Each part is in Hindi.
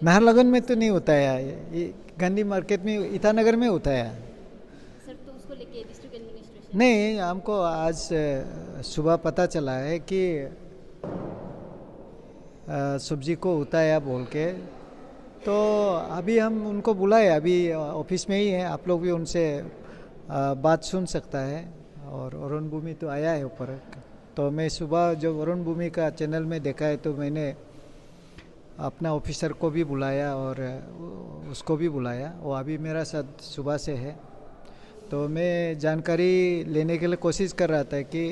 नाहरलगुन में तो नहीं होता है, ये गांधी मार्केट में, ईटानगर में होता है। सर तो उसको लेके डिस्ट्रिक्ट एडमिनिस्ट्रेशन। नहीं, हमको आज सुबह पता चला है कि सब्जी को उताया बोल के। तो अभी हम उनको बुलाए, अभी ऑफिस में ही है, आप लोग भी उनसे बात सुन सकता है। और वरुण भूमि तो आया है ऊपर। तो मैं सुबह जो वरुण भूमि का चैनल में देखा है, तो मैंने अपना ऑफिसर को भी बुलाया और उसको भी बुलाया। वो अभी मेरा साथ सुबह से है। तो मैं जानकारी लेने के लिए कोशिश कर रहा था कि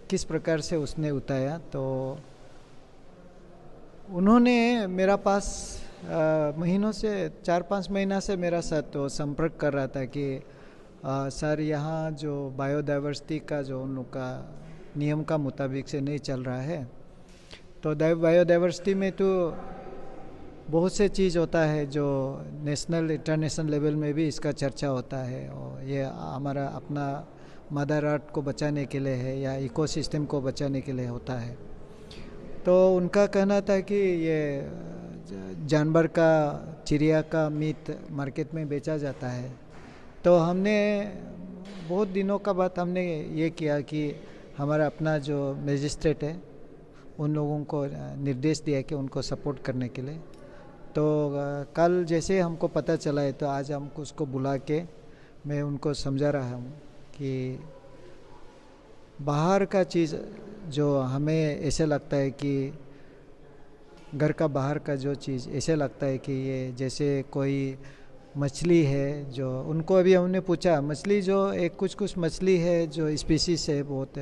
किस प्रकार से उसने उताया। तो उन्होंने मेरा पास महीनों से 4-5 महीना से मेरा साथ तो संपर्क कर रहा था कि सर यहाँ जो बायोडाइवर्सिटी का जो उन लोग का नियम का मुताबिक से नहीं चल रहा है। तो बायोडाइवर्सिटी में तो बहुत से चीज़ होता है जो नेशनल इंटरनेशनल लेवल में भी इसका चर्चा होता है। और ये हमारा अपना मदर अर्थ को बचाने के लिए है या इकोसिस्टम को बचाने के लिए होता है। तो उनका कहना था कि ये जानवर का, चिड़िया का मीट मार्केट में बेचा जाता है। तो हमने बहुत दिनों का बाद हमने ये किया कि हमारा अपना जो मजिस्ट्रेट है उन लोगों को निर्देश दिया कि उनको सपोर्ट करने के लिए। तो कल जैसे हमको पता चला है, तो आज हमको उसको बुला के मैं उनको समझा रहा हूँ कि बाहर का चीज़ जो हमें ऐसे लगता है कि घर का बाहर का जो चीज़ ऐसे लगता है कि ये जैसे कोई मछली है, जो उनको अभी हमने पूछा, मछली जो एक कुछ कुछ मछली है जो स्पीसीज है बहुत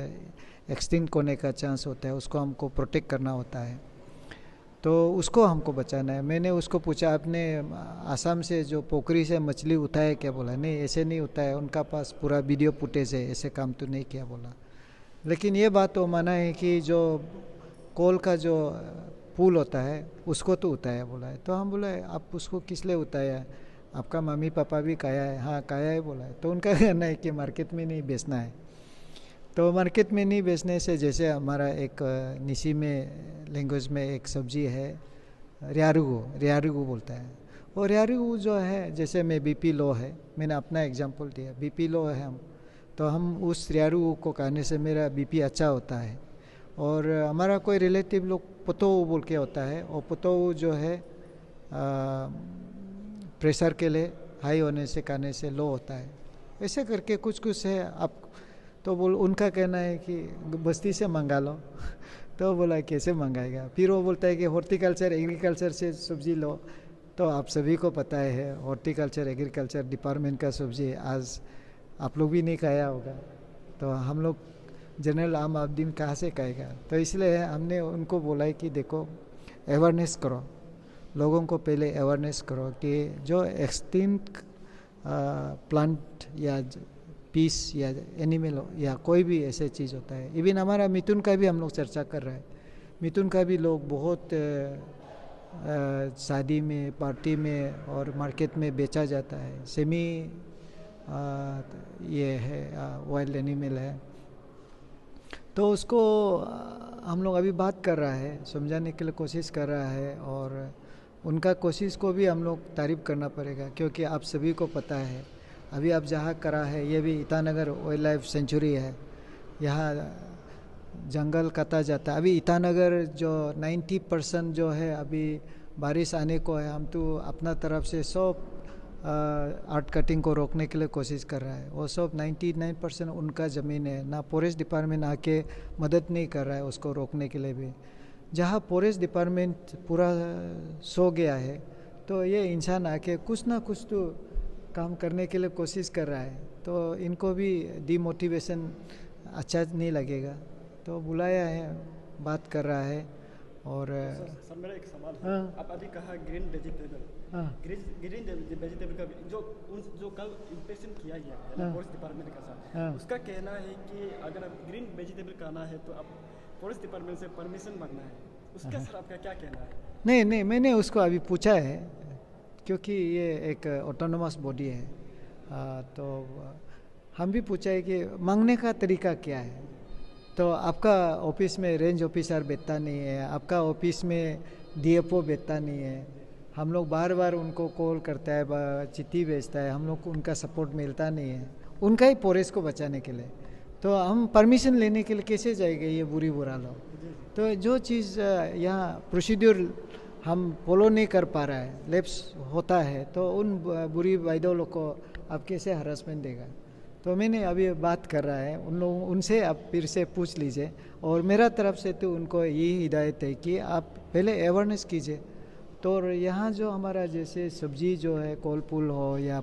एक्सटिंक्ट होने का चांस होता है, उसको हमको प्रोटेक्ट करना होता है। तो उसको हमको बचाना है। मैंने उसको पूछा, आपने आसाम से जो पोखरी से मछली उठाया क्या? बोला नहीं, ऐसे नहीं उठाया, उनका पास पूरा वीडियो फुटेज है, ऐसे काम तो नहीं किया बोला। लेकिन ये बात तो माना है कि जो कोल का जो पुल होता है उसको तो उताया बोला है। तो हम बोला आप उसको किस लिए उताया? आपका मम्मी पापा भी खाया है? हाँ खाया है बोला है। तो उनका कहना है कि मार्केट में नहीं बेचना है। तो मार्केट में नहीं बेचने से, जैसे हमारा एक निसी में लैंग्वेज में एक सब्जी है रियारुगु, रियारुगु बोलता है। और रियारुगु जो है, जैसे मैं बीपी लो है, मैंने अपना एग्जांपल दिया, बीपी लो है हम, तो हम उस रियारुगु को खाने से मेरा बीपी अच्छा होता है। और हमारा कोई रिलेटिव लोग पतो बोल के होता है, और पतो जो है प्रेशर के लिए हाई होने से खाने से लो होता है। ऐसे करके कुछ कुछ है। आप तो बोल, उनका कहना है कि बस्ती से मंगा लो। तो बोला कैसे मंगाएगा? फिर वो बोलता है कि हॉर्टिकल्चर एग्रीकल्चर से सब्जी लो। तो आप सभी को पता है हॉर्टिकल्चर एग्रीकल्चर डिपार्टमेंट का सब्जी आज आप लोग भी नहीं खाया होगा, तो हम लोग जनरल आम आदमी कहाँ से खाएगा? तो इसलिए हमने उनको बोला है कि देखो, अवेयरनेस करो, लोगों को पहले अवेयरनेस करो कि जो एक्सटिंक्ट प्लांट या पीस या एनिमल या कोई भी ऐसे चीज़ होता है। इवन हमारा मिथुन का भी हम लोग चर्चा कर रहे हैं। मिथुन का भी लोग बहुत शादी में, पार्टी में और मार्केट में बेचा जाता है। सेमी ये है वाइल्ड एनिमल है। तो उसको हम लोग अभी बात कर रहा है, समझाने के लिए कोशिश कर रहा है। और उनका कोशिश को भी हम लोग तारीफ़ करना पड़ेगा, क्योंकि आप सभी को पता है अभी आप जहाँ करा है, ये भी ईटानगर वाइल्ड लाइफ सेंचुरी है। यहाँ जंगल काटा जाता है। अभी ईटानगर जो 90% जो है अभी बारिश आने को है। हम तो अपना तरफ से सब आर्ट कटिंग को रोकने के लिए कोशिश कर रहा है। वो सब 99% उनका ज़मीन है ना। फॉरेस्ट डिपार्टमेंट आके मदद नहीं कर रहा है उसको रोकने के लिए भी। जहाँ फॉरेस्ट डिपार्टमेंट पूरा सो गया है, तो ये इंसान आके कुछ ना कुछ तो काम करने के लिए कोशिश कर रहा है। तो इनको भी डिमोटिवेशन अच्छा नहीं लगेगा। तो बुलाया है, बात कर रहा है। और सर मेरा एक सवाल है। हाँ आप अभी कहा ग्रीन वेजिटेबल, हाँ ग्रीन वेजिटेबल का जो कल इंस्पेक्शन किया गया है ना हाँ। फॉरेस्ट डिपार्टमेंट का साथ, हाँ। उसका कहना है कि अगर आप ग्रीन वेजिटेबल खाना है तो आप फॉरेस्ट डिपार्टमेंट से परमिशन मांगना है। उसका सर आपका क्या कहना है? नहीं नहीं, मैंने उसको अभी पूछा है, क्योंकि ये एक ऑटोनोमस बॉडी है। तो हम भी पूछा है कि मांगने का तरीका क्या है। तो आपका ऑफिस में रेंज ऑफिसर बैठता नहीं है, आपका ऑफिस में डीएफओ बैठता नहीं है, हम लोग बार बार उनको कॉल करता है, चिट्ठी भेजता है, हम लोग को उनका सपोर्ट मिलता नहीं है उनका ही फॉरेस्ट को बचाने के लिए। तो हम परमिशन लेने के लिए कैसे जाएंगे ये बुरा लोग। तो जो चीज़ यहाँ प्रोसीड्यूर हम फॉलो नहीं कर पा रहा है, लैप्स होता है, तो उन बुरी वायदों लोग को आप कैसे हरासमेंट देगा। तो मैंने अभी बात कर रहा है उन लोगों उनसे, आप फिर से पूछ लीजिए। और मेरा तरफ से तो उनको यही हिदायत है कि आप पहले अवेयरनेस कीजिए। तो यहाँ जो हमारा जैसे सब्जी जो है कोलपुल हो या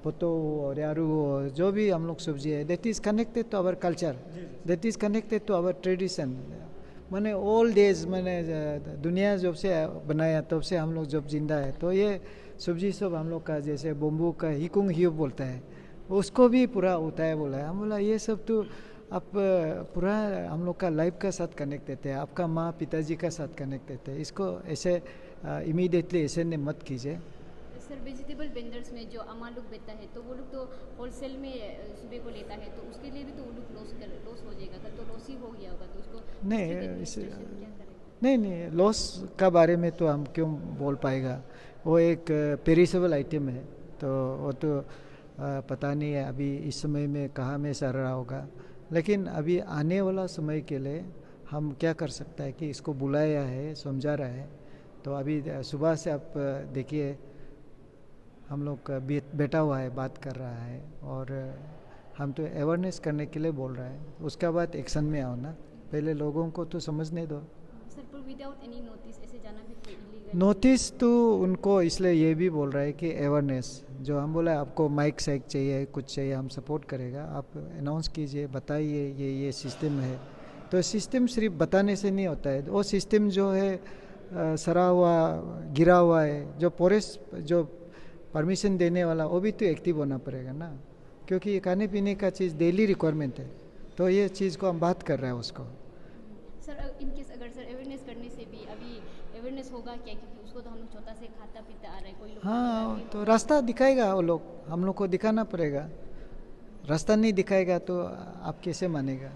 पोतो हो, यारू हो, जो भी हम लोग सब्जी है, that is connected to our culture, that is connected to our tradition. मैंने ओल्ड डेज, मैंने दुनिया जब से बनाया तब से हम लोग जब जिंदा है, तो ये सब्जी सब हम लोग का जैसे बम्बू का हिकुंग हियुब बोलता है, उसको भी पूरा होता है बोला है। हम बोला ये सब तो आप पूरा हम लोग का लाइफ का साथ कनेक्टेड है, आपका माँ पिताजी का साथ कनेक्टेड है, इसको ऐसे इमीडिएटली ऐसे ने मत कीजिए। सर वेजिटेबल वेंडर्स में जो अमा लोग बेचता है तो वो लोग तो होलसेल में सुबह को लेता है, तो उसके लिए भी तो वो लोग लॉस हो जाएगा। कल तो लॉस ही हो गया होगा, तो उसको नहीं नहीं लॉस का बारे में तो हम क्यों बोल पाएगा, वो एक पेरिसेबल आइटम है, तो वो तो पता नहीं है अभी इस समय में कहाँ में सर रहा होगा। लेकिन अभी आने वाला समय के लिए हम क्या कर सकता है कि इसको बुलाया है, समझा रहा है। तो अभी सुबह से आप देखिए हम लोग का बैठा हुआ है, बात कर रहा है, और हम तो अवेयरनेस करने के लिए बोल रहा है। उसके बाद एक्शन में आओ ना, पहले लोगों को तो समझने दो। सर पर विदाउट एनी नोटिस ऐसे जाना भी कोई इलीगल? नोटिस तो उनको इसलिए ये भी बोल रहा है कि अवेयरनेस जो हम बोला, आपको माइक साइक चाहिए, कुछ चाहिए, हम सपोर्ट करेगा, आप अनाउंस कीजिए, बताइए ये सिस्टम है। तो सिस्टम सिर्फ बताने से नहीं होता है, वो सिस्टम जो है सरा हुआ गिरा हुआ है, जो फॉरेस्ट जो परमिशन देने वाला वो भी तो एक्टिव होना पड़ेगा ना, क्योंकि ये खाने पीने का चीज़ डेली रिक्वायरमेंट है। तो ये चीज़ को हम बात कर रहे हैं उसको। सर इनकेस अगर सर अवेयरनेस करने से भी अभी अवेयरनेस होगा क्या, क्योंकि उसको तो हम लोग छोटा से खाता पीता आ रहे हैं, कोई लोग हाँ, तो रास्ता दिखाएगा वो लोग, हम लोग को दिखाना पड़ेगा। रास्ता नहीं दिखाएगा तो आप कैसे मानेगा।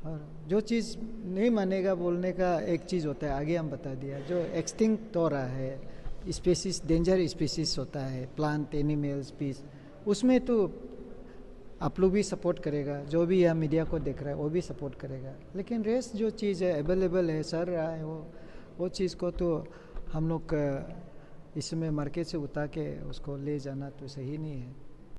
और जो चीज़ नहीं मानेगा बोलने का एक चीज़ होता है, आगे हम बता दिया, जो एक्सटिंक्ट हो रहा है स्पीसीज, डेंजर स्पीसीज होता है, प्लांट एनिमल स्पीस, उसमें तो आप लोग भी सपोर्ट करेगा, जो भी यहाँ मीडिया को देख रहा है वो भी सपोर्ट करेगा। लेकिन रेस्ट जो चीज़ है अवेलेबल है, सर रहा है, वो चीज़ को तो हम लोग इसमें मार्केट से उतार के उसको ले जाना तो सही नहीं है।